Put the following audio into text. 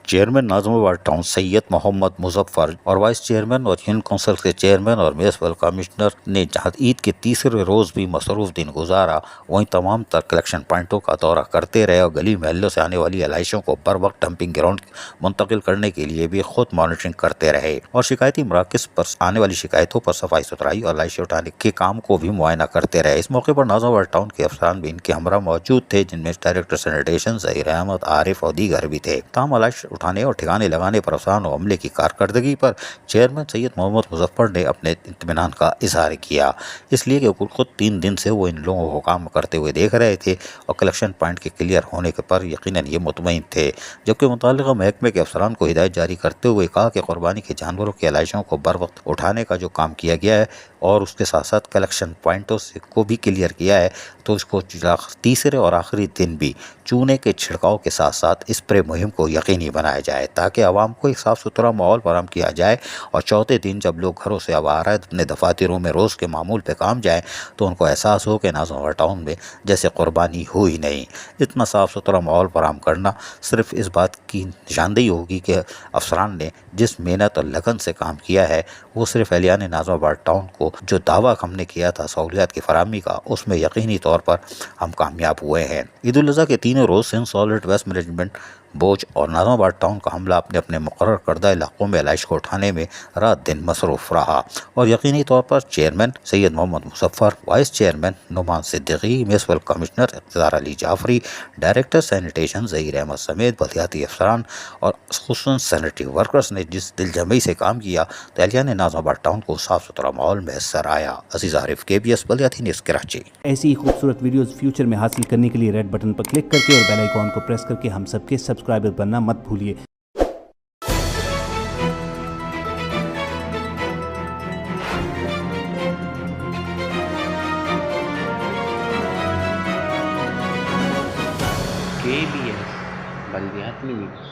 Chairman ناظم آباد town سید محمد مظفر اور vice chairman اور یونین کونسل کے چیئرمین اور میونسپل کمشنر نے جہاں عید کے تیسرے روز بھی مصروف دن گزارا، وہیں تمام تر کلیکشن پوائنٹوں کا دورہ کرتے رہے اور گلی محلوں سے آنے والی علائشوں کو بر وقت ڈمپنگ گراؤنڈ منتقل کرنے کے لیے بھی خود مانیٹرنگ کرتے رہے اور شکایتی مراکز پر آنے والی شکایتوں پر صفائی ستھرائی اور علائشیں اٹھانے کے کام کو بھی معائنہ کرتے رہے۔ اس موقع پر ناظم آباد ٹاؤن کے افسران بھی ان کے ہمراہ موجود تھے، جن میں ڈائریکٹر سینیٹیشن ظہیر احمد، عارف اور دیگر بھی تھے۔ تاہم علائش اٹھانے اور ٹھکانے لگانے پر افسران و عملے کی کارکردگی پر چیئرمین سید محمد مظفر نے اپنے اطمینان کا اظہار کیا، اس لیے کہ خود 3 دن سے وہ ان لوگوں کو کام کرتے ہوئے دیکھ رہے تھے اور کلیکشن پوائنٹ کے کلیئر ہونے پر یقیناً یہ مطمئن تھے، جبکہ متعلقہ محکمے کے افسران کو ہدایت جاری کرتے ہوئے کہا کہ قربانی کے جانوروں کی علائشوں کو بر وقت اٹھانے کا جو کام کیا گیا ہے اور اس کے ساتھ ساتھ کلیکشن پوائنٹوں سے کو بھی کلیئر کیا ہے، تو اس کو تیسرے اور آخری دن بھی چونے کے چھڑکاؤ کے ساتھ ساتھ اسپرے مہم کو یقینی بنایا جائے تاکہ عوام کو ایک صاف ستھرا ماحول فراہم کیا جائے، اور چوتھے دن جب لوگ گھروں سے اب آ رہے اپنے دفاتروں میں روز کے معمول پہ کام جائیں تو ان کو احساس ہو کہ ناظم آباد ٹاؤن میں جیسے قربانی ہوئی نہیں۔ اتنا صاف ستھرا ماحول فراہم کرنا صرف اس بات کی نشاندہی ہوگی کہ افسران نے جس محنت اور لگن سے کام کیا ہے وہ صرف اہلیان ناظم آباد ٹاؤن کو جو دعویٰ ہم نے کیا تھا سہولیات کی فراہمی کا، اس میں یقینی طور پر ہم کامیاب ہوئے ہیں۔ عید الاضحیٰ کے تینوں روز سندھ سالٹ ویسٹ مینجمنٹ بوجھ اور ناظم آباد ٹاؤن کا عملہ اپنے اپنے مقرر کردہ علاقوں میں علائش کو اٹھانے میں رات دن مصروف رہا، اور یقینی طور پر chairman Syed Muhammad Muzaffar, vice chairman Nauman Siddiqui, municipal commissioner Iqtidar Ali Jafri, director sanitation Zaheer Ahmed سمیت بلدیاتی افسران اور خصوصاً سینیٹری ورکرز نے جس دل جمعی سے کام کیا تو اہلیان ناظم آباد ٹاؤن کو صاف ستھرا ماحول میسر آیا۔ عزیز عارف، KBS بلدیاتی نیوز کراچی۔ ایسی ہی خوبصورت ویڈیوز فیوچر میں حاصل کرنے کے لیے ریڈ بٹن پر کلک کر کے اور بیل آئیکن کو پریس کر کے ہم سب کے سبسکرائبر بننا مت بھولیے۔ KBS بلدیاتی نیوز۔